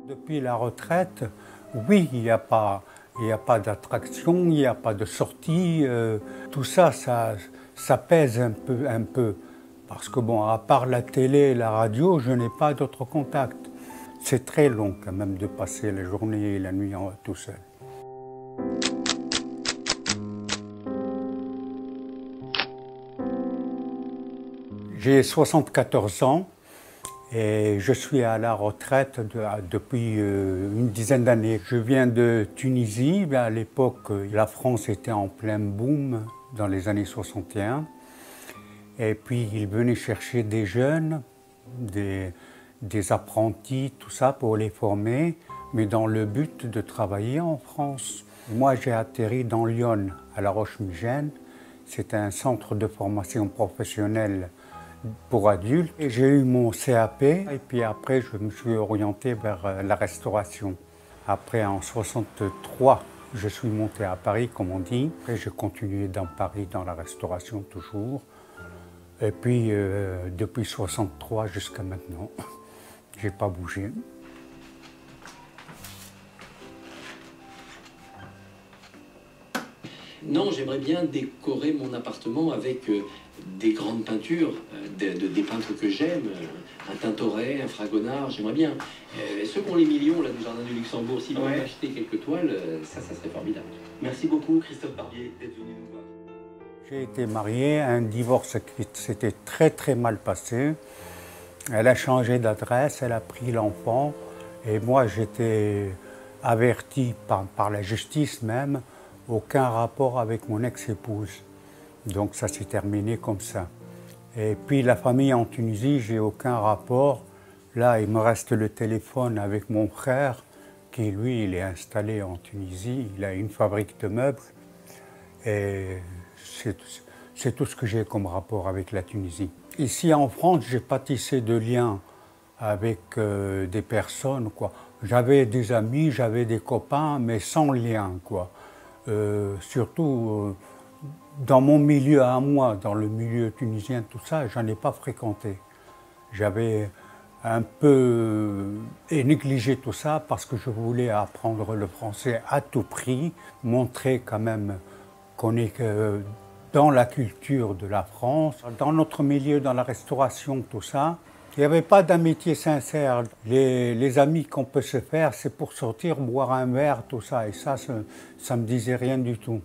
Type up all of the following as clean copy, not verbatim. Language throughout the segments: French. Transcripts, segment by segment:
Depuis la retraite, oui, il n'y a pas d'attraction, il n'y a pas de sortie. Tout ça, ça pèse un peu. Parce que bon, à part la télé et la radio, je n'ai pas d'autres contacts. C'est très long quand même de passer la journée et la nuit tout seul. J'ai 74 ans. Et je suis à la retraite depuis une dizaine d'années. Je viens de Tunisie. À l'époque, la France était en plein boom dans les années 61. Et puis, ils venaient chercher des jeunes, des apprentis, tout ça, pour les former, mais dans le but de travailler en France. Moi, j'ai atterri dans Lyon, à La Roche-Migène. C'est un centre de formation professionnelle pour adultes. J'ai eu mon CAP et puis après je me suis orienté vers la restauration. Après en 63, je suis monté à Paris comme on dit. Après j'ai continué dans Paris dans la restauration toujours. Et puis depuis 63 jusqu'à maintenant, j'ai pas bougé. Non, j'aimerais bien décorer mon appartement avec des grandes peintures, des peintres que j'aime, un Tintoret, un Fragonard, j'aimerais bien. Ceux qui ont les millions là, du Jardin du Luxembourg, s'ils veulent m'acheter quelques toiles, ça serait formidable. Merci beaucoup Christophe Barbier d'être venu nous voir. J'ai été marié à un divorce qui s'était très mal passé. Elle a changé d'adresse, elle a pris l'enfant et moi j'étais averti par la justice même. Aucun rapport avec mon ex-épouse. Donc ça s'est terminé comme ça. Et puis la famille en Tunisie, j'ai aucun rapport. Là, il me reste le téléphone avec mon frère, qui lui, il est installé en Tunisie. Il a une fabrique de meubles. Et c'est tout ce que j'ai comme rapport avec la Tunisie. Ici en France, j'ai pas tissé de liens avec des personnes, quoi. J'avais des amis, j'avais des copains, mais sans lien, quoi. Surtout dans mon milieu à moi, dans le milieu tunisien, tout ça, j'en ai pas fréquenté. J'avais un peu négligé tout ça parce que je voulais apprendre le français à tout prix, montrer quand même qu'on est dans la culture de la France, dans notre milieu, dans la restauration, tout ça. Il n'y avait pas d'amitié sincère. Les amis qu'on peut se faire, c'est pour sortir, boire un verre, tout ça. Et ça ne me disait rien du tout.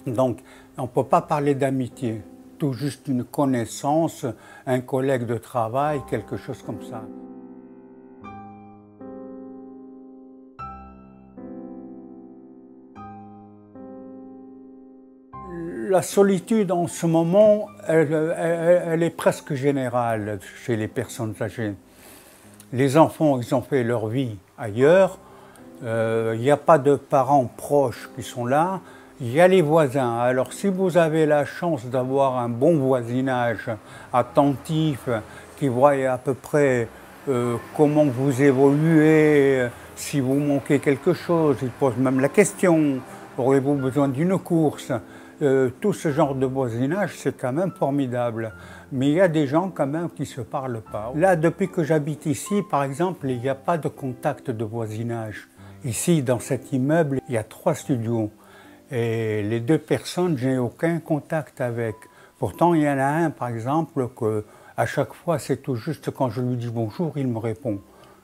Donc, on ne peut pas parler d'amitié. Tout juste une connaissance, un collègue de travail, quelque chose comme ça. La solitude en ce moment, elle est presque générale chez les personnes âgées. Les enfants, ils ont fait leur vie ailleurs. Il n'y a pas de parents proches qui sont là. Il y a les voisins. Alors si vous avez la chance d'avoir un bon voisinage attentif, qui voit à peu près comment vous évoluez, si vous manquez quelque chose, il pose même la question, aurez-vous besoin d'une course? Tout ce genre de voisinage, c'est quand même formidable. Mais il y a des gens quand même qui ne se parlent pas. Là, depuis que j'habite ici, par exemple, il n'y a pas de contact de voisinage. Ici, dans cet immeuble, il y a 3 studios. Et les 2 personnes, je n'ai aucun contact avec. Pourtant, il y en a un, par exemple, que à chaque fois, c'est tout juste quand je lui dis bonjour, il me répond.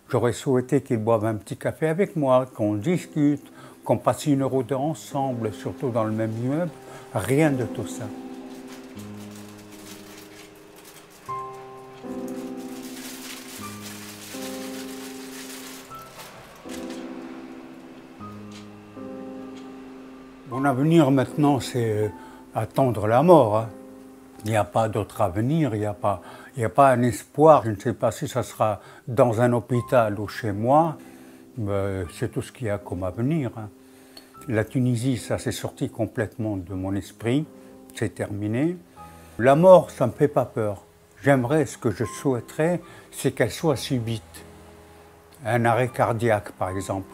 J'aurais souhaité qu'il boive un petit café avec moi, qu'on discute, qu'on passe 1 heure ou 2 ensemble, surtout dans le même immeuble. Rien de tout ça. Mon avenir maintenant, c'est attendre la mort. Hein. Il n'y a pas d'autre avenir, il n'y a pas un espoir. Je ne sais pas si ça sera dans un hôpital ou chez moi. C'est tout ce qu'il y a comme avenir. Hein. La Tunisie, ça s'est sorti complètement de mon esprit. C'est terminé. La mort, ça ne me fait pas peur. J'aimerais, ce que je souhaiterais, c'est qu'elle soit subite. Un arrêt cardiaque, par exemple.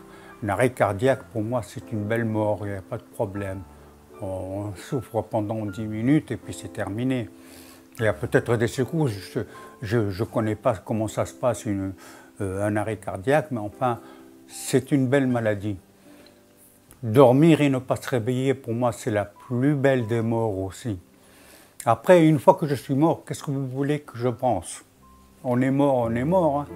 Un arrêt cardiaque, pour moi, c'est une belle mort, il n'y a pas de problème. On souffre pendant 10 minutes et puis c'est terminé. Il y a peut-être des secousses, je ne connais pas comment ça se passe, un arrêt cardiaque, mais enfin, c'est une belle maladie. Dormir et ne pas se réveiller, pour moi, c'est la plus belle des morts aussi. Après, une fois que je suis mort, qu'est-ce que vous voulez que je pense? On est mort, hein.